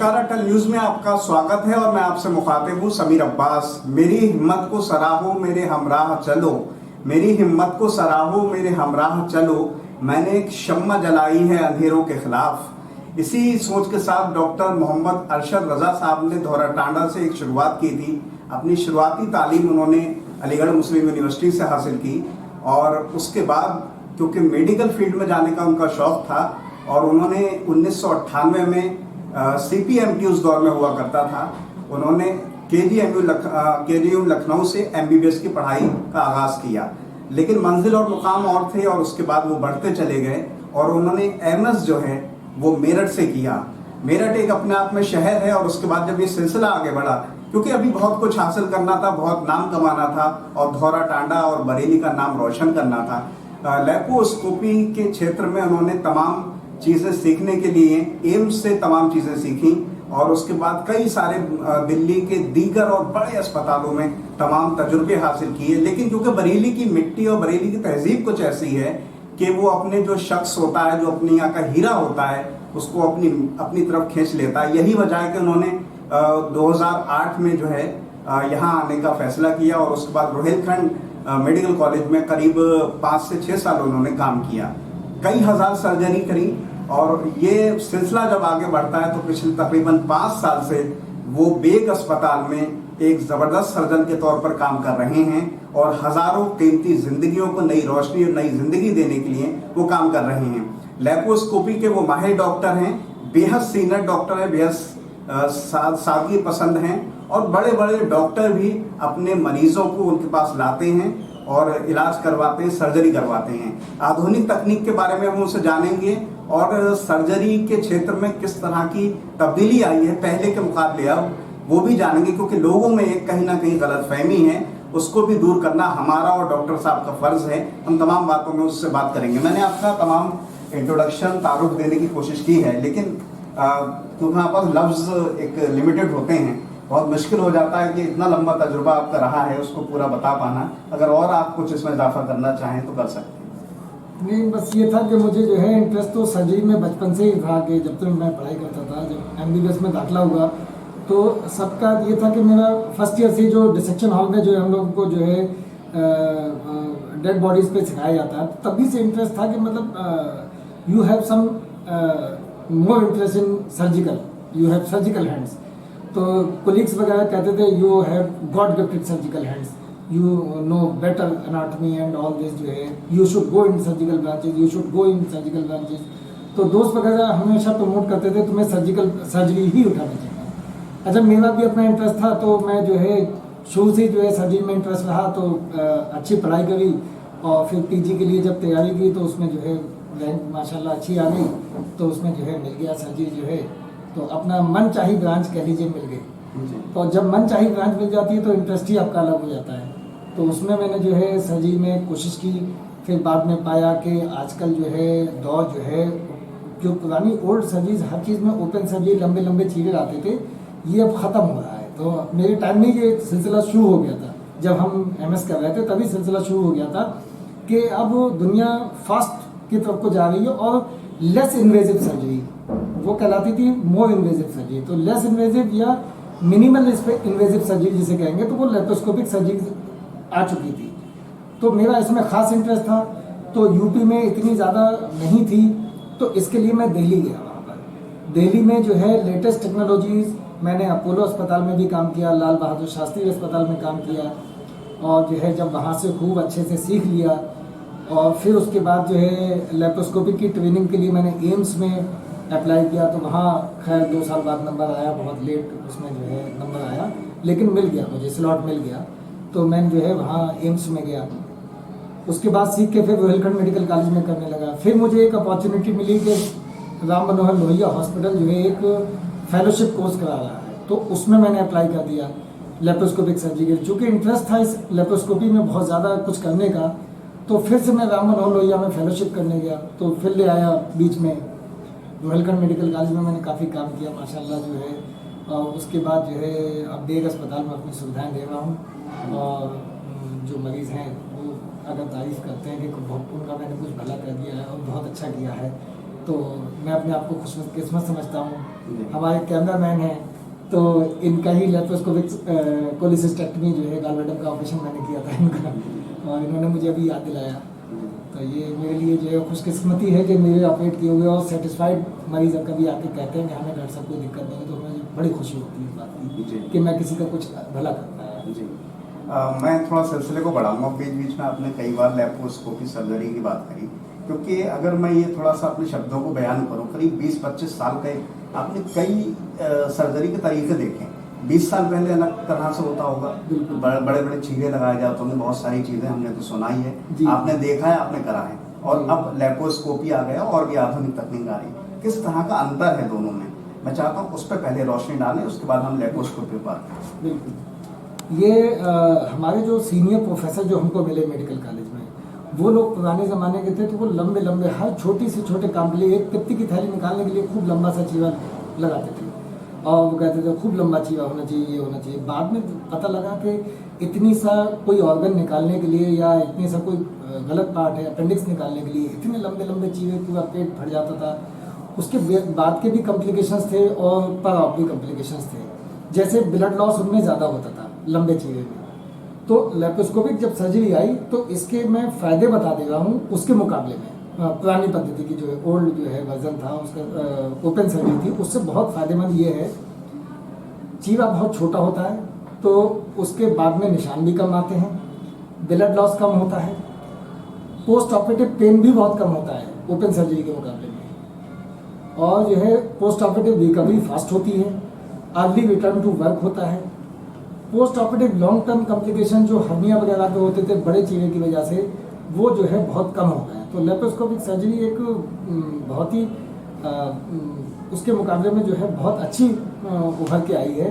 नमस्कार, अटल न्यूज में आपका स्वागत है और मैं आपसे मुखातिब हूँ समीर अब्बास। मेरी हिम्मत को सराहो मेरे हमराह चलो, मेरी हिम्मत को सराहो मेरे हमराह चलो, मैंने एक शम्मा जलाई है अंधेरों के खिलाफ। इसी सोच के साथ डॉक्टर मोहम्मद अरशद रजा साहब ने धौरा टांडा से एक शुरुआत की थी। अपनी शुरुआती तालीम उन्होंने अलीगढ़ मुस्लिम यूनिवर्सिटी से हासिल की और उसके बाद क्योंकि मेडिकल फील्ड में जाने का उनका शौक था और उन्होंने 1998 में CPMT उस दौर में हुआ करता था, उन्होंने KGU लखनऊ से MBBS की पढ़ाई का आगाज किया। लेकिन मंजिल और मुकाम और थे और उसके बाद वो बढ़ते चले गए और उन्होंने MS जो है वो मेरठ से किया। मेरठ एक अपने आप में शहर है और उसके बाद जब ये सिलसिला आगे बढ़ा, क्योंकि अभी बहुत कुछ हासिल करना था, बहुत नाम कमाना था और धौरा टांडा और बरेली का नाम रोशन करना था। लैप्रोस्कोपी के क्षेत्र में उन्होंने तमाम चीज़ें सीखने के लिए एम्स से तमाम चीज़ें सीखी और उसके बाद कई सारे दिल्ली के दीगर और बड़े अस्पतालों में तमाम तजुर्बे हासिल किए। लेकिन क्योंकि बरेली की मिट्टी और बरेली की तहजीब कुछ ऐसी है कि वो अपने जो शख्स होता है, जो अपनी यहाँ का हीरा होता है, उसको अपनी तरफ खींच लेता है। यही वजह है कि उन्होंने 2008 में जो है यहाँ आने का फैसला किया और उसके बाद रोहिलखंड मेडिकल कॉलेज में करीब 5 से 6 साल उन्होंने काम किया, कई हजार सर्जरी करी। और ये सिलसिला जब आगे बढ़ता है तो पिछले तकरीबन 5 साल से वो बेग अस्पताल में एक जबरदस्त सर्जन के तौर पर काम कर रहे हैं और हजारों कीमती जिंदगियों को नई रोशनी और नई जिंदगी देने के लिए वो काम कर रहे हैं। लैप्रोस्कोपी के वो माहिर डॉक्टर हैं, बेहद सीनियर डॉक्टर हैं, बेहद सादगी पसंद हैं और बड़े बड़े डॉक्टर भी अपने मरीजों को उनके पास लाते हैं और इलाज करवाते हैं, सर्जरी करवाते हैं। आधुनिक तकनीक के बारे में हम उनसे जानेंगे और सर्जरी के क्षेत्र में किस तरह की तब्दीली आई है पहले के मुकाबले अब, वो भी जानेंगे, क्योंकि लोगों में एक कहीं ना कहीं गलतफहमी है, उसको भी दूर करना हमारा और डॉक्टर साहब का फर्ज है। हम तमाम बातों में उससे बात करेंगे। मैंने आपका तमाम इंट्रोडक्शन तारुफ देने की कोशिश की है, लेकिन क्योंकि हमारे पास लफ्ज़ एक लिमिटेड होते हैं, बहुत मुश्किल हो जाता है कि इतना लंबा तजुर्बा आपका रहा है उसको पूरा बता पाना। अगर और आप कुछ इसमें इजाफा करना चाहें तो कर सकते हैं। नहीं, बस ये था कि मुझे जो है इंटरेस्ट तो सर्जरी में बचपन से ही था कि जब तक मैं पढ़ाई करता था, जब MBBS में दाखिला हुआ तो सबका ये था कि मेरा फर्स्ट ईयर से जो डिसेक्शन हॉल में जो हम लोगों को जो है डेड बॉडीज पे सिखाया जाता है, तभी से इंटरेस्ट था कि मतलब you have some more interest in surgical, you have surgical hands. तो कोलीग्स वगैरह कहते थे you have God gifted surgical hands, you know better anatomy and all this, जो है you should go in surgical branches, you should go in surgical branches. तो दोस्त वगैरह हमेशा प्रमोट करते थे तुम्हें सर्जरी ही उठाना चाहिए। अच्छा, मेरा भी अपना इंटरेस्ट था तो मैं जो है शुरू से जो है सर्जरी में इंटरेस्ट रहा, तो अच्छी पढ़ाई करी और फिर PG के लिए जब तैयारी की तो उसमें जो है रैंक माशाल्लाह अच्छी आ गई, तो उसमें जो है मिल गया सर्जरी, जो है तो अपना मन चाही ब्रांच कह लीजिए मिल गई। तो जब मन चाही ब्रांच मिल जाती है तो इंटरेस्ट ही आपका अलग हो जाता है। तो उसमें मैंने जो है सर्जरी में कोशिश की, फिर बाद में पाया कि आजकल जो है दौर जो है, जो पुरानी ओल्ड सर्जरीज हर चीज़ में ओपन सर्जरी लंबे लंबे चीरे आते थे, ये अब ख़त्म हो रहा है। तो मेरे टाइम में ये सिलसिला शुरू हो गया था, जब हम MS कर रहे थे तभी सिलसिला शुरू हो गया था कि अब दुनिया फास्ट की तरफ को जा रही है और लेस इन्वेजिव सर्जरी, वो कहलाती थी मोर इन्वेजिव सर्जरी। तो लेस इन्वेजिव या मिनिमल इन्वेजिव सर्जरी जिसे कहेंगे, तो वो लैप्रोस्कोपिक सर्जरी आ चुकी थी। तो मेरा इसमें ख़ास इंटरेस्ट था। तो UP में इतनी ज़्यादा नहीं थी, तो इसके लिए मैं दिल्ली गया। वहाँ पर दिल्ली में जो है लेटेस्ट टेक्नोलॉजीज़, मैंने अपोलो अस्पताल में भी काम किया, लाल बहादुर शास्त्री अस्पताल में काम किया और जो है जब वहाँ से खूब अच्छे से सीख लिया और फिर उसके बाद जो है लैप्रोस्कोपिक की ट्रेनिंग के लिए मैंने एम्स में अप्लाई किया। तो वहाँ खैर 2 साल बाद नंबर आया, बहुत लेट उसमें जो है नंबर आया, लेकिन मिल गया, मुझे स्लॉट मिल गया। तो मैं जो है वहाँ एम्स में गया, उसके बाद सीख के फिर रोहिलखंड मेडिकल कॉलेज में करने लगा। फिर मुझे एक अपॉर्चुनिटी मिली कि राम मनोहर लोहिया हॉस्पिटल जो है एक फेलोशिप कोर्स करा रहा है, तो उसमें मैंने अप्लाई कर दिया लैप्रोस्कोपिक सर्जरी के। चूँकि इंटरेस्ट था इस लैप्रोस्कोपी में बहुत ज़्यादा कुछ करने का, तो फिर से मैं राम मनोहर लोहिया में फेलोशिप करने गया। तो फिर ले आया बीच में रोहिलखंड मेडिकल कॉलेज में, मैंने काफ़ी काम किया माशाल्लाह जो है। और उसके बाद जो है अब बेग अस्पताल में अपनी सुविधाएं दे रहा हूँ और जो मरीज़ हैं वो अगर तारीफ़ करते हैं कि बहुत उनका मैंने कुछ भला कर दिया है और बहुत अच्छा किया है, तो मैं अपने आप को खुशकिस्मत समझता हूँ। हमारे कैमरामैन हैं, तो इनका ही लेप्रोस्कोपिक कोलिसिस्टेक्टमी जो है गॉलब्लैडर का ऑपरेशन मैंने किया था इनका, और इन्होंने मुझे अभी याद दिलाया। तो ये मेरे लिए जो है खुशकिस्मती है कि मेरे ऑपरेट किए हुए और सेटिस्फाइड मरीज कभी आके कहते हैं कि हमें डॉक्टर साहब कोई दिक्कत नहीं है, तो मुझे बड़ी खुशी होती है इस बात की कि मैं किसी का कुछ भला कर पाया। जी मैं थोड़ा सिलसिले को बढ़ाऊंगा। बीच बीच में आपने कई बार लेप्रोस्कोपी सर्जरी की बात करी, क्योंकि अगर मैं ये थोड़ा सा अपने शब्दों को बयान करूं, करीब 20-25 साल के आपने कई सर्जरी के तरीके देखे। 20 साल पहले अलग तरह से होता होगा, बड़े बड़े चीरे लगाए जाते होंगे, बहुत सारी चीजें हमने तो सुना ही है, आपने देखा है, आपने करा है, और अब लेप्रोस्कोपी आ गया और भी आधुनिक तकनीक आ रही है। किस तरह का अंतर है दोनों में, मैं चाहता हूँ उस पर पहले रोशनी डालें, उसके बाद हम लेप्रोस्कोपी पर बात करें। बिल्कुल। ये हमारे जो सीनियर प्रोफेसर जो हमको मिले मेडिकल कॉलेज में, वो लोग पुराने ज़माने के थे, तो वो लंबे लंबे हर छोटी से छोटे काम के लिए, एक पित्ती की थैली निकालने के लिए खूब लंबा सा चीवा लगाते थे, और वो कहते थे खूब लंबा चीवा होना चाहिए, ये होना चाहिए। बाद में पता लगा कि इतनी सा कोई ऑर्गन निकालने के लिए या इतनी सा कोई गलत पार्ट है अपेंडिक्स निकालने के लिए इतने लंबे लंबे चीवे, पूरा पेट फट जाता था। उसके बाद के भी कॉम्प्लिकेशंस थे और पर ऑफ भी कॉम्प्लिकेशंस थे, जैसे ब्लड लॉस उनमें ज़्यादा होता था लंबे चीवे में। तो लेप्रोस्कोपिक जब सर्जरी आई तो इसके मैं फ़ायदे बता दे रहा हूँ उसके मुकाबले में। पुरानी पद्धति की जो है ओल्ड जो है वर्जन था उसका, ओपन सर्जरी थी, उससे बहुत फ़ायदेमंद ये है, चीवा बहुत छोटा होता है तो उसके बाद में निशान भी कम आते हैं, ब्लड लॉस कम होता है, पोस्ट ऑपरेटिव पेन भी बहुत कम होता है ओपन सर्जरी के मुकाबले में, और जो है पोस्ट ऑपरेटिव रिकवरी फास्ट होती है, अर्ली रिटर्न टू वर्क होता है। Post operative long term complication जो हर्निया वगैरह के होते थे बड़े चीरे की वजह से, वो जो है बहुत कम हो गए। तो लेप्रोस्कोपिक सर्जरी एक बहुत ही उसके मुकाबले में जो है बहुत अच्छी उभर के आई है।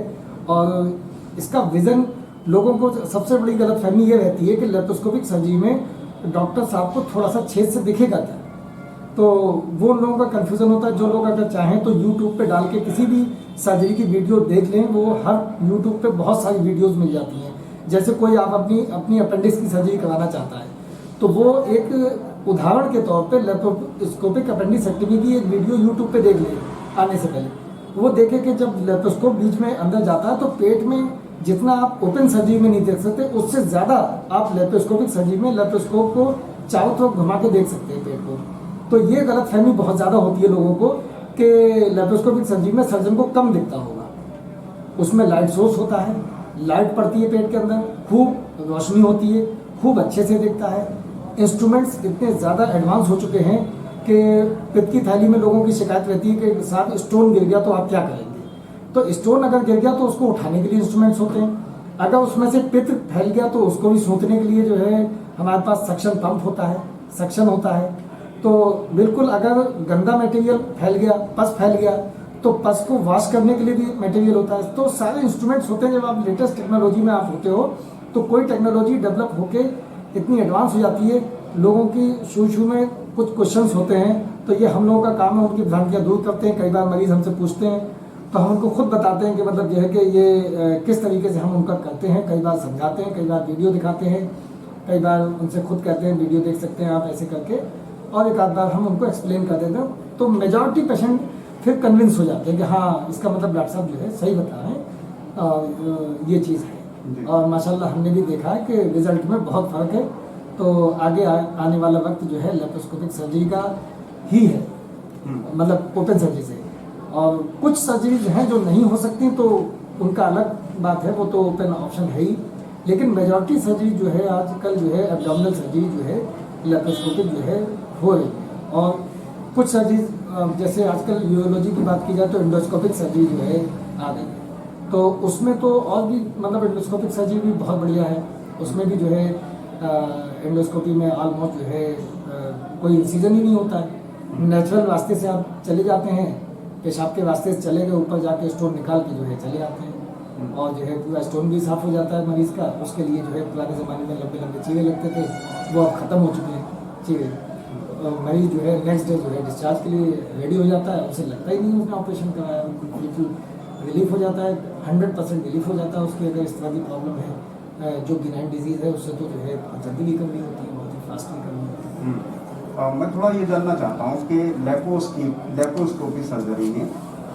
और इसका विज़न लोगों को, सबसे बड़ी गलतफहमी ये रहती है कि लेप्रोस्कोपिक सर्जरी में डॉक्टर साहब को थोड़ा सा छेद से दिखेगा क्या, तो वो उन लोगों का कन्फ्यूज़न होता है। जो लोग अगर चाहें तो यूट्यूब पे डाल के किसी भी सर्जरी की वीडियो देख लें, वो हर यूट्यूब पे बहुत सारी वीडियोस मिल जाती हैं। जैसे कोई आप अपनी अपेंडिक्स की सर्जरी कराना चाहता है, तो वो एक उदाहरण के तौर पे लेप्रोस्कोपिक अपेंडिसेक्टमी की एक वीडियो यूट्यूब पे देख ले आने से पहले, वो देखे कि जब लेप्रोस्कोप बीच में अंदर जाता है तो पेट में जितना आप ओपन सर्जरी में नहीं देख सकते, उससे ज़्यादा आप लेप्रोस्कोपिक सर्जरी में लेप्रोस्कोप को चारों तरफ घुमा के देख सकते हैं पेट को। तो ये गलतफहमी बहुत ज़्यादा होती है लोगों को कि लेप्रोस्कोपिक सर्जरी में सर्जन को कम दिखता होगा। उसमें लाइट सोर्स होता है, लाइट पड़ती है पेट के अंदर, खूब रोशनी होती है, खूब अच्छे से दिखता है। इंस्ट्रूमेंट्स इतने ज़्यादा एडवांस हो चुके हैं कि पित्त की थैली में लोगों की शिकायत रहती है कि साहब स्टोन गिर गया तो आप क्या करेंगे। तो स्टोन अगर गिर गया तो उसको उठाने के लिए इंस्ट्रूमेंट्स होते हैं, अगर उसमें से पित्त फैल गया तो उसको भी सूंघने के लिए जो है हमारे पास सक्शन पंप होता है, सक्शन होता है। तो बिल्कुल अगर गंदा मटेरियल फैल गया, पस फैल गया, तो पस को वॉश करने के लिए भी मटेरियल होता है। तो सारे इंस्ट्रूमेंट्स होते हैं। जब आप लेटेस्ट टेक्नोलॉजी में आप होते हो तो कोई टेक्नोलॉजी डेवलप होके इतनी एडवांस हो जाती है, लोगों की शुरू में कुछ क्वेश्चंस होते हैं, तो ये हम लोगों का काम है उनकी भ्रांतियाँ दूर करते हैं। कई बार मरीज़ हमसे पूछते हैं तो हम उनको खुद बताते हैं कि मतलब जो है कि ये किस तरीके से हम उनका करते हैं। कई बार समझाते हैं, कई बार वीडियो दिखाते हैं, कई बार उनसे खुद कहते हैं वीडियो देख सकते हैं आप ऐसे करके, और एक आध बार हम उनको एक्सप्लेन कर देते हैं। तो मेजॉरिटी पेशेंट फिर कन्विंस हो जाते हैं कि हाँ इसका मतलब डॉक्टर साहब जो है सही बता रहे हैं और ये चीज़ है। और माशाल्लाह हमने भी देखा है कि रिजल्ट में बहुत फ़र्क है। तो आगे आने वाला वक्त जो है लेप्रोस्कोपिक सर्जरी का ही है, मतलब ओपन सर्जरी से। और कुछ सर्जरीज हैं जो नहीं हो सकती तो उनका अलग बात है, वो तो ओपन ऑप्शन है ही। लेकिन मेजॉरिटी सर्जरी जो है आजकल जो है एब्डोमिनल सर्जरी जो है लेप्रोस्कोपिक जो है हो रही है। और कुछ सर्जरी जैसे आजकल यूरोलॉजी की बात की जाए तो एंडोस्कोपिक सर्जरी जो है आ गई है, तो उसमें तो और भी मतलब एंडोस्कोपिक सर्जरी भी बहुत बढ़िया है। उसमें भी जो है एंडोस्कोपी में ऑलमोस्ट जो है कोई इंसीजन ही नहीं होता है। नेचुरल रास्ते से आप चले जाते हैं, पेशाब के रास्ते से चले गए, ऊपर जाके स्टोन निकाल के जो है चले आते हैं, और जो है पूरा स्टोन भी साफ़ हो जाता है मरीज़ का। उसके लिए जो है पुराने ज़माने में लंबे लंबे चीरे लगते थे, वो अब ख़त्म हो चुके हैं चीरे। मरीज़ जो है नेक्स्ट डे जो है डिस्चार्ज के लिए रेडी हो जाता है, उसे लगता ही नहीं उसने ऑपरेशन कराया, बिल्कुल रिलीफ हो जाता है, 100% रिलीफ हो जाता है उसकी। अगर इस तरह की प्रॉब्लम है जो बिनाइन डिजीज़ है, उससे तो जो है बहुत जल्दी रिकवरी होती है, बहुत ही फास्ट रिकवरी होती है। मैं थोड़ा ये जानना चाहता हूँ कि लेप्रोस्कोपी सर्जरी में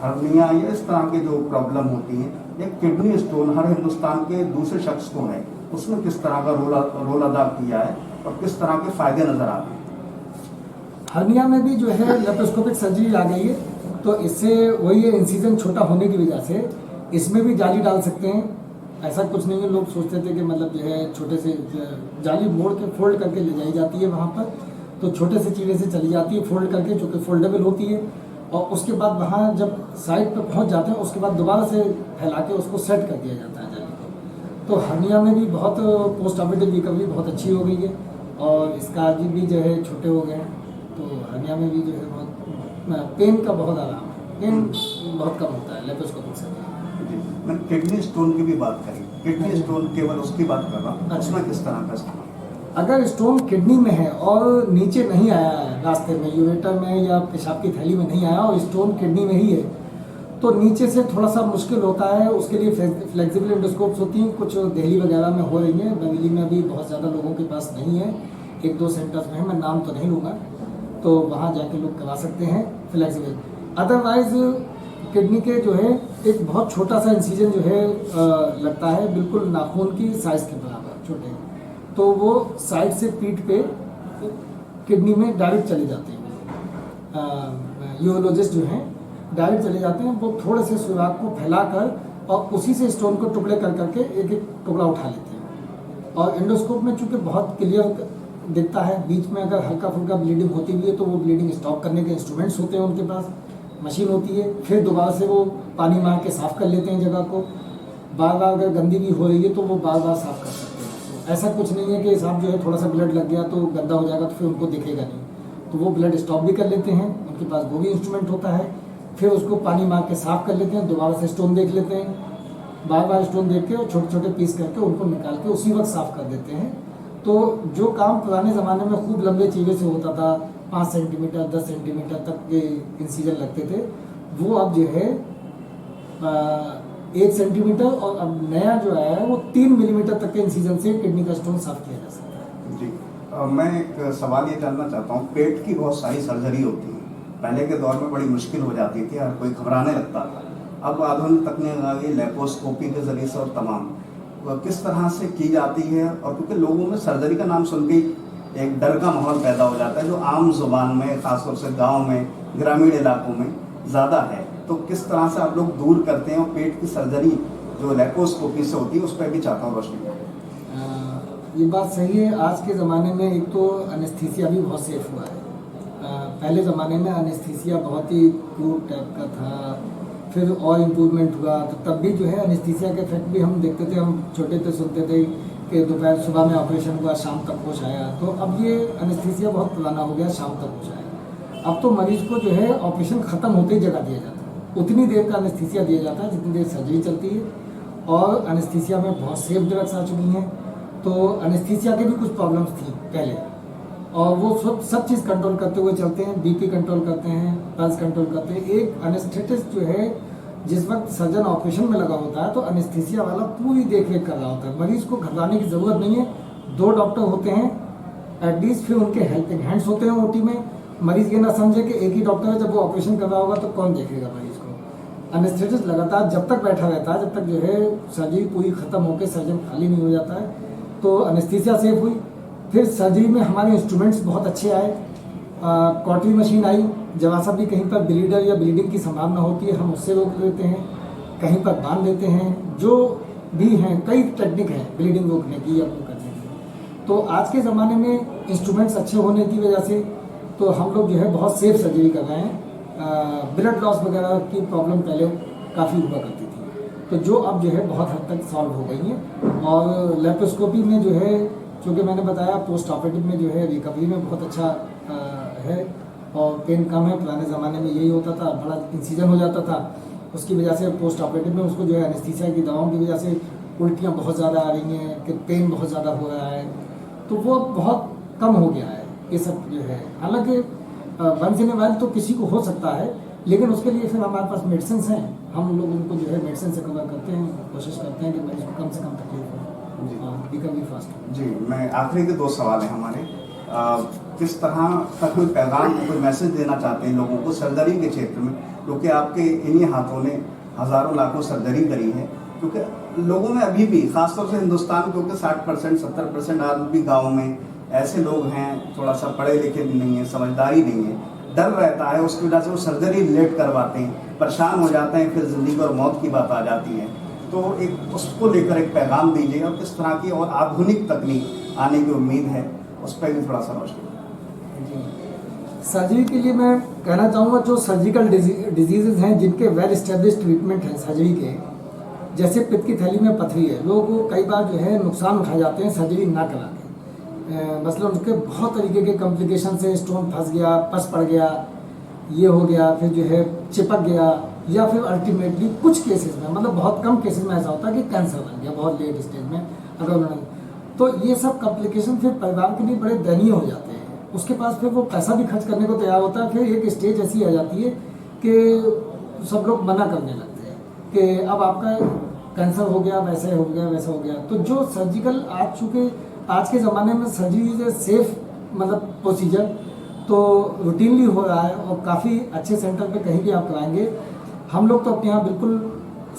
हर्निया या इस तरह की जो प्रॉब्लम होती है, एक किडनी स्टोन हर हिंदुस्तान के दूसरे शख्स को है, उसमें किस तरह का रोल अदा किया है और किस तरह के फायदे नजर आते हैं? हर्निया में भी जो है लेप्रोस्कोपिक सर्जरी आ गई है, तो इससे वही है, इंसिजन छोटा होने की वजह से इसमें भी जाली डाल सकते हैं। ऐसा कुछ नहीं है, लोग सोचते थे कि मतलब जो है छोटे से जाली मोड़ के फोल्ड करके ले जाई जाती है वहाँ पर, तो छोटे से चीरे से चली जाती है फोल्ड करके, जो कि फोल्डेबल होती है, और उसके बाद वहाँ जब साइड पर पहुँच जाते हैं उसके बाद दोबारा से फैला के उसको सेट कर दिया जाता है जाली को। तो हर्निया में भी बहुत पोस्ट ऑपरेटिव रिकवरी बहुत अच्छी हो गई है, और इसका भी जो है छोटे हो गए हैं, तो हर्निया में भी जो है बहुत पेन का बहुत आराम है, पेन बहुत कम होता है लेप्रोस्कोपिक सर्जरी। जी, मैं किडनी स्टोन की भी बात करी, किडनी स्टोन केवल उसकी बात कर रहा हूँ, अच्छा। उसमें किस तरह का इस्तेमाल? अगर स्टोन किडनी में है और नीचे नहीं आया है, रास्ते में यूरेटर में या पेशाब की थैली में नहीं आया और स्टोन किडनी में ही है, तो नीचे से थोड़ा सा मुश्किल होता है। उसके लिए फ्लेक्सिबल एंडोस्कोप्स होती हैं, कुछ दिल्ली वगैरह में हो रही हैं, बरेली में अभी बहुत ज़्यादा लोगों के पास नहीं है, 1-2 सेंटर्स में है, मैं नाम तो नहीं लूँगा, तो वहाँ जाके लोग करवा सकते हैं फ्लेक्सिबल। अदरवाइज किडनी के जो है एक बहुत छोटा सा इंसिजन जो है लगता है, बिल्कुल नाखून की साइज़ के बराबर छोटे, तो वो साइड से पीठ पे किडनी में डायरेक्ट चले जाते हैं। यूरोलॉजिस्ट जो हैं डायरेक्ट चले जाते हैं, वो थोड़े से सुराख को फैलाकर और उसी से स्टोन को टुकड़े कर करके एक एक टुकड़ा उठा लेते हैं। और एंडोस्कोप में चूंकि बहुत क्लियर दिखता है, बीच में अगर हल्का फुल्का ब्लीडिंग होती भी है तो वो ब्लीडिंग स्टॉप करने के इंस्ट्रूमेंट्स होते हैं उनके पास, मशीन होती है, फिर दोबारा से वो पानी मार के साफ़ कर लेते हैं जगह को। बार बार अगर गंदी भी हो रही है तो वो बार बार साफ़ कर सकते हैं। तो ऐसा कुछ नहीं है कि साहब जो है थोड़ा सा ब्लड लग गया तो गंदा हो जाएगा तो फिर उनको दिखेगा नहीं, तो वो ब्लड स्टॉप भी कर लेते हैं, उनके पास वो भी इंस्ट्रूमेंट होता है, फिर उसको पानी मार के साफ़ कर लेते हैं, दोबारा से स्टोन देख लेते हैं, बार बार स्टोन देख के और छोटे छोटे पीस करके उनको निकाल के उसी वक्त साफ़ कर देते हैं। तो जो काम पुराने ज़माने में खूब लंबे चीरे से होता था, 5 सेंटीमीटर 10 सेंटीमीटर तक के इंसीजन लगते थे, वो अब जो है 1 सेंटीमीटर, और अब नया जो आया है वो 3 मिलीमीटर तक के इंसीजन से किडनी का स्टोन साफ किया जा सकता है। जी, मैं एक सवाल ये जानना चाहता हूँ, पेट की बहुत सारी सर्जरी होती है, पहले के दौर में बड़ी मुश्किल हो जाती थी, हर कोई घबराने लगता था, अब आधुनिक तकनीक आ गई, लेप्रोस्कोपी के जरिए से और तमाम किस तरह से की जाती है? और क्योंकि लोगों में सर्जरी का नाम सुन के एक डर का माहौल पैदा हो जाता है, जो आम जुबान में खासतौर से गाँव में, ग्रामीण इलाकों में ज़्यादा है, तो किस तरह से आप लोग दूर करते हैं? और पेट की सर्जरी जो लेप्रोस्कोपी से होती है उस पर भी चाहता हूँ रोशनी। ये बात सही है, आज के ज़माने में एक तो एनेस्थीसिया भी बहुत सेफ हुआ है। पहले ज़माने में एनेस्थीसिया बहुत ही क्रूड टाइप का था, फिर और इम्प्रूवमेंट हुआ, तो तब भी जो है एनेस्थीसिया के इफेक्ट भी हम देखते थे, हम छोटे थे सुनते थे कि दोपहर सुबह में ऑपरेशन हुआ शाम तक होश आया, तो अब ये एनेस्थीसिया बहुत पुराना हो गया, शाम तक होश आया। अब तो मरीज को जो है ऑपरेशन ख़त्म होते ही जगह दिया जाता है, उतनी देर का एनेस्थीसिया दिया जाता है जितनी देर सर्जरी चलती है, और एनेस्थीसिया में बहुत सेफ ड्रग्स आ चुकी हैं। तो एनेस्थीसिया के भी कुछ प्रॉब्लम्स थी पहले, और वो सब चीज़ कंट्रोल करते हुए चलते हैं, बीपी कंट्रोल करते हैं, पल्स कंट्रोल करते हैं। एक एनेस्थेटिस्ट जो है जिस वक्त सर्जन ऑपरेशन में लगा होता है तो एनेस्थीसिया वाला पूरी देख रेख कर रहा होता है, मरीज को घबराने की ज़रूरत नहीं है। 2 डॉक्टर होते हैं एटलीस्ट, फिर उनके हेल्पिंग हैंड्स होते हैं ओटी में। मरीज ये ना समझे कि एक ही डॉक्टर है, जब वो ऑपरेशन कर रहा होगा तो कौन देखेगा मरीज को। एनेस्थेटिस्ट लगातार जब तक बैठा रहता है, जब तक जो है सर्जरी पूरी ख़त्म होकर सर्जन खाली नहीं हो जाता है, तो एनेस्थीसिया सेफ हुई। फिर सर्जरी में हमारे इंस्ट्रूमेंट्स बहुत अच्छे आए, कॉटरी मशीन आई, जहाँ सा भी कहीं पर ब्लीडर या ब्लीडिंग की संभावना होती है हम उससे रोक लेते हैं, कहीं पर बांध देते हैं, जो भी हैं कई टेक्निक है ब्लीडिंग रोकने की या करने की। तो आज के ज़माने में इंस्ट्रूमेंट्स अच्छे होने की वजह से तो हम लोग जो है बहुत सेफ सर्जरी कर रहे हैं। ब्लड लॉस वगैरह की प्रॉब्लम पहले काफ़ी हुआ करती थी, तो जो अब जो है बहुत हद तक सॉल्व हो गई हैं। और लेप्रोस्कोपी में जो है, चूँकि मैंने बताया पोस्ट ऑपरेटिव में जो है रिकवरी में बहुत अच्छा है और पेन कम है। पुराने ज़माने में यही होता था, बड़ा इंसिजन हो जाता था, उसकी वजह से पोस्ट ऑपरेटिव में उसको जो है एनेस्थीसिया की दवाओं की वजह से उल्टियाँ बहुत ज़्यादा आ रही हैं, कि पेन बहुत ज़्यादा हो रहा है, तो वो बहुत कम हो गया है ये सब जो है। हालांकि वंस इन ए व्हाइल तो किसी को हो सकता है, लेकिन उसके लिए फिर हमारे पास मेडिसिन हैं, हम लोग उनको जो है मेडिसिन से कवर करते हैं, कोशिश करते हैं कि मरीज को कम से कम तकलीफ हो और रिकवरी फास्ट हो। जी, मैं आखिरी के 2 सवाल हैं हमारे। किस तरह का कोई पैगाम, कोई मैसेज देना चाहते हैं लोगों को सर्जरी के क्षेत्र में, क्योंकि आपके इन्हीं हाथों ने हज़ारों लाखों सर्जरी करी है। क्योंकि लोगों में अभी भी खासतौर से हिंदुस्तान, क्योंकि 60% 70% आज भी गाँव में ऐसे लोग हैं, थोड़ा सा पढ़े लिखे भी नहीं है, समझदारी नहीं है, डर रहता है, उसकी वजह से वो सर्जरी लेट करवाते हैं, परेशान हो जाते हैं, फिर ज़िंदगी और मौत की बात आ जाती है। तो एक उसको लेकर एक पैगाम दीजिए, और किस तरह की और आधुनिक तकनीक आने की उम्मीद है, उस पर भी थोड़ा सा रोशनी। सर्जरी के लिए मैं कहना चाहूँगा, जो सर्जिकल डिजीजेज हैं जिनके वेल एस्टेब्लिश ट्रीटमेंट हैं सर्जरी के, जैसे पित्त की थैली में पथरी है, लोग कई बार जो है नुकसान उठा जाते हैं सर्जरी ना करा के। मतलब उसके बहुत तरीके के कॉम्प्लिकेशन से स्टोन फंस गया, पस पड़ गया, ये हो गया, फिर जो है चिपक गया, या फिर अल्टीमेटली कुछ केसेस में, मतलब बहुत कम केसेस में ऐसा होता है कि कैंसर बन गया बहुत लेट स्टेज में अगर उन्होंने, तो ये सब कॉम्प्लिकेशन फिर परिवार के लिए बड़े दयनीय हो जाते हैं। उसके पास फिर वो पैसा भी खर्च करने को तैयार होता है, फिर एक स्टेज ऐसी आ जाती है कि सब लोग मना करने लगते हैं कि अब आपका कैंसर हो गया, वैसे हो गया, वैसा हो गया। तो जो सर्जिकल आज के ज़माने में सर्जरी इज ए सेफ मतलब प्रोसीजर, तो रूटीनली हो रहा है, और काफ़ी अच्छे सेंटर पे कहीं भी आप कराएंगे। हम लोग तो अपने यहाँ बिल्कुल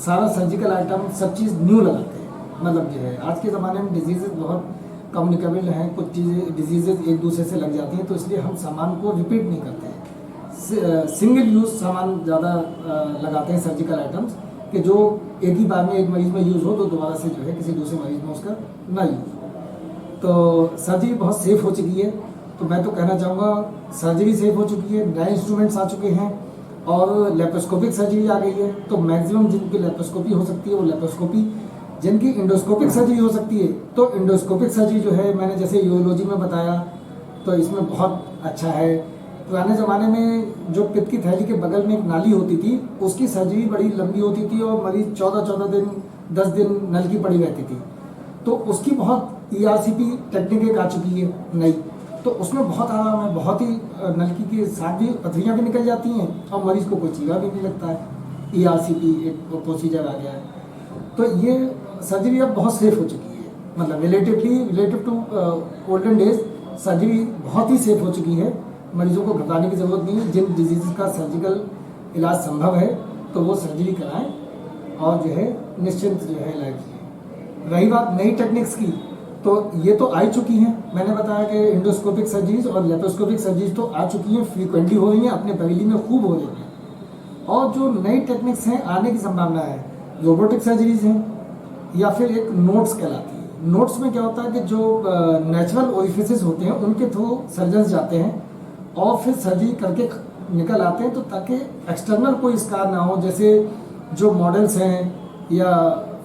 सारा सर्जिकल आइटम सब चीज़ न्यू लगाते हैं। मतलब जो है आज के ज़माने में डिजीज़ बहुत कम्युनिकेबल हैं, कुछ चीज़ें डिजीज़ एक दूसरे से लग जाती हैं, तो इसलिए हम सामान को रिपीट नहीं करते हैं। सिंगल यूज़ सामान ज़्यादा लगाते हैं सर्जिकल आइटम्स, कि जो एक ही बार में एक मरीज में यूज़ हो, तो दोबारा से जो है किसी दूसरे मरीज में उसका ना यूज़ हो। तो सर्जरी बहुत सेफ हो चुकी है, तो मैं तो कहना चाहूँगा सर्जरी सेफ हो चुकी है, नए इंस्ट्रूमेंट्स आ चुके हैं, और लेप्रोस्कोपिक सर्जरी आ गई है। तो मैक्सिमम जिनकी लेप्रोस्कोपी हो सकती है वो लेप्रोस्कोपी, जिनकी इंडोस्कोपिक सर्जरी हो सकती है तो इंडोस्कोपिक सर्जरी जो है, मैंने जैसे यूरोलॉजी में बताया, तो इसमें बहुत अच्छा है। पुराने ज़माने में जो पित्त की थैली के बगल में एक नाली होती थी, उसकी सर्जरी बड़ी लंबी होती थी, और मरीज 14-14 दिन 10 दिन नल की पड़ी रहती थी। तो उसकी बहुत ERCP टेक्निक एक आ चुकी है नई, तो उसमें बहुत आराम है, बहुत ही नलकी के साथ भी पथरियाँ भी निकल जाती हैं, और मरीज को कोई चीरा भी नहीं लगता है। ERCP एक प्रोसीजर आ गया है, तो ये सर्जरी अब बहुत सेफ हो चुकी है। मतलब relative to olden days surgery बहुत ही सेफ हो चुकी है, मरीजों को घबराने की ज़रूरत नहीं है। जिन डिजीज़ का सर्जिकल इलाज संभव है तो वो सर्जरी कराएं, और जो है निश्चिंत जो है इलाज कीजिए। रही बात नई टेक्निक्स की, तो ये तो आ चुकी हैं। मैंने बताया कि इंडोस्कोपिक सर्जरीज और लेप्रोस्कोपिक सर्जरीज तो आ चुकी हैं, फ्रीक्वेंटली हो रही हैं, अपने बगली में खूब हो रही हैं। और जो नई टेक्निक्स हैं आने की संभावना है, रोबोटिक सर्जरीज हैं, या फिर एक नोट्स कहलाती है। नोट्स में क्या होता है कि जो नेचुरल ओरिफिसेस होते हैं उनके थ्रू सर्जन्स जाते हैं और फिर सर्जरी करके निकल आते हैं, तो ताकि एक्सटर्नल कोई स्कार ना हो। जैसे जो मॉडल्स हैं या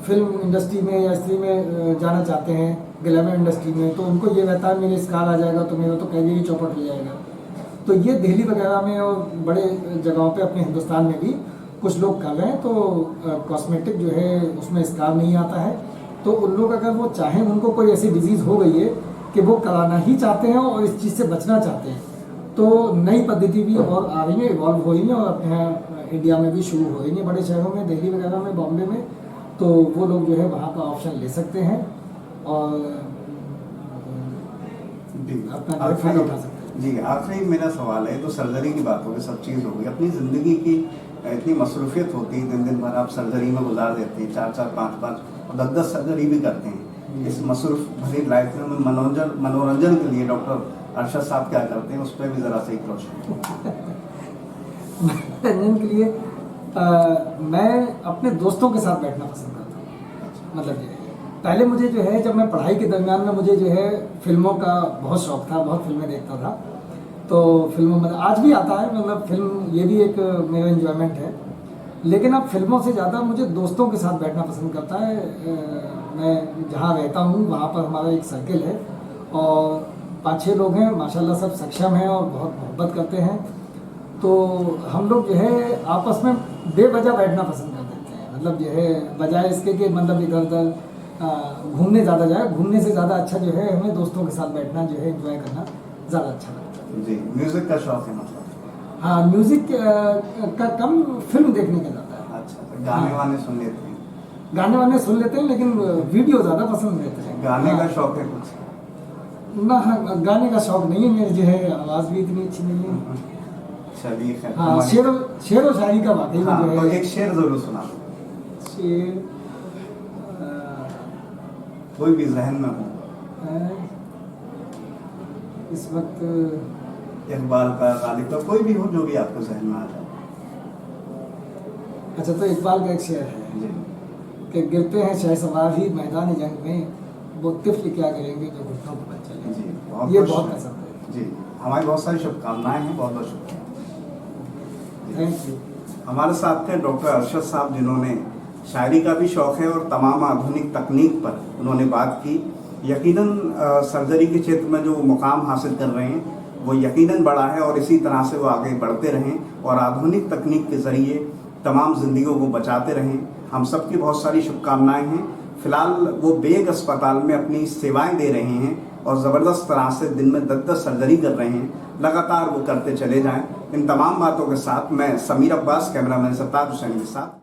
फिल्म इंडस्ट्री में या स्त्री में जाना चाहते हैं, ग्लैमर इंडस्ट्री में, तो उनको ये रहता है मेरे स्कार आ जाएगा तो मेरा तो कैरियर ही चौपट हो जाएगा। तो ये दिल्ली वगैरह में और बड़े जगहों पे अपने हिंदुस्तान में भी कुछ लोग कर रहे हैं। तो कॉस्मेटिक जो है उसमें स्कार नहीं आता है, तो उन लोग अगर वो चाहें, उनको कोई ऐसी डिजीज़ हो गई है कि वो कराना ही चाहते हैं और इस चीज़ से बचना चाहते हैं, तो नई पद्धति भी और आ रही है, इवॉल्व हो रही है, और अपने यहाँ इंडिया में भी शुरू हो रही है, बड़े शहरों में, दिल्ली वगैरह में, बॉम्बे में। तो वो लोग जो है वहाँ का ऑप्शन ले सकते हैं और अपना फायदा उठा सकते हैं। जी, आखिरी मेरा सवाल है, तो सर्जरी की बात होगी, सब चीज़ होगी, अपनी ज़िंदगी की इतनी मसरूफियत होती है, दिन दिन भर आप सर्जरी में गुजार देते हैं, 4-4, 5-5 और 10-10 सर्जरी भी करते हैं। इस मसरूफ भरी लाइफ में मनोरंजन के लिए डॉक्टर अरशद साहब क्या करते हैं, उस पर भी ज़रा से एक रोशनी। मनोरंजन के लिए मैं अपने दोस्तों के साथ बैठना पसंद करता हूँ। मतलब ये पहले मुझे जो है, जब मैं पढ़ाई के दरमियान में, मुझे जो है फिल्मों का बहुत शौक था, बहुत फिल्में देखता था। तो फिल्मों में आज भी आता है, मतलब फिल्म ये भी एक मेरा एंजॉयमेंट है। लेकिन अब फिल्मों से ज़्यादा मुझे दोस्तों के साथ बैठना पसंद करता है। मैं जहाँ रहता हूँ वहाँ पर हमारा एक सर्किल है और 5-6 लोग हैं, माशाल्लाह सब सक्षम हैं और बहुत मोहब्बत करते हैं। तो हम लोग जो है आपस में बेवजह बैठना पसंद कर देते हैं। मतलब जो है बजाय इसके कि मतलब इधर उधर घूमने ज़्यादा जाए, घूमने से ज़्यादा अच्छा जो है हमें दोस्तों के साथ बैठना, जो है एंजॉय करना ज़्यादा अच्छा लगता है। जी, म्यूज़िक का शौक है मतलब? हाँ, म्यूज़िक का कम, फिल्म देखने का ज़्यादा है। अच्छा, तो गाने वाने सुन लेते हैं? गाने वाने सुन लेते हैं, लेकिन वीडियो ज़्यादा पसंद रहते हैं। गाने का शौक है कुछ? ना हाँ, गाने का शौक नहीं है मेरे, जो है आवाज़ भी इतनी अच्छी नहीं है। चलिए खैर, हाँ, हमारी- शेर व शायरी का वाकई में हाँ, जो तो है एक शेर जरूर सुना दो, शेर कोई भी जहन में हो, इस वक्त इकबाल का, गालिब का, कोई भी हो जो भी आपको जहन में आ जाए। अच्छा, तो इकबाल का एक शेर है जी कि गिरते हैं शहसवार ही मैदान जंग में, वो तिफ्ल क्या करेंगे जो घुटनों पर चले। जी, ये बहुत पसंद है। जी, हमारी बहुत सारी शुभकामनाएं हैं, बहुत बहुत शुक्रिया। Thank you. हमारे साथ थे डॉक्टर अरशद साहब, जिन्होंने शायरी का भी शौक है और तमाम आधुनिक तकनीक पर उन्होंने बात की। यकीनन सर्जरी के क्षेत्र में जो मुकाम हासिल कर रहे हैं वो यकीनन बड़ा है और इसी तरह से वो आगे बढ़ते रहें और आधुनिक तकनीक के ज़रिए तमाम जिंदगियों को बचाते रहें। हम सबकी बहुत सारी शुभकामनाएं हैं। फिलहाल वो बेग अस्पताल में अपनी सेवाएं दे रहे हैं और ज़बरदस्त तरह से दिन में 10-10 सर्जरी कर रहे हैं। लगातार वो करते चले जाएं। इन तमाम बातों के साथ मैं समीर अब्बास, कैमरामैन सरताज हुसैन के साथ।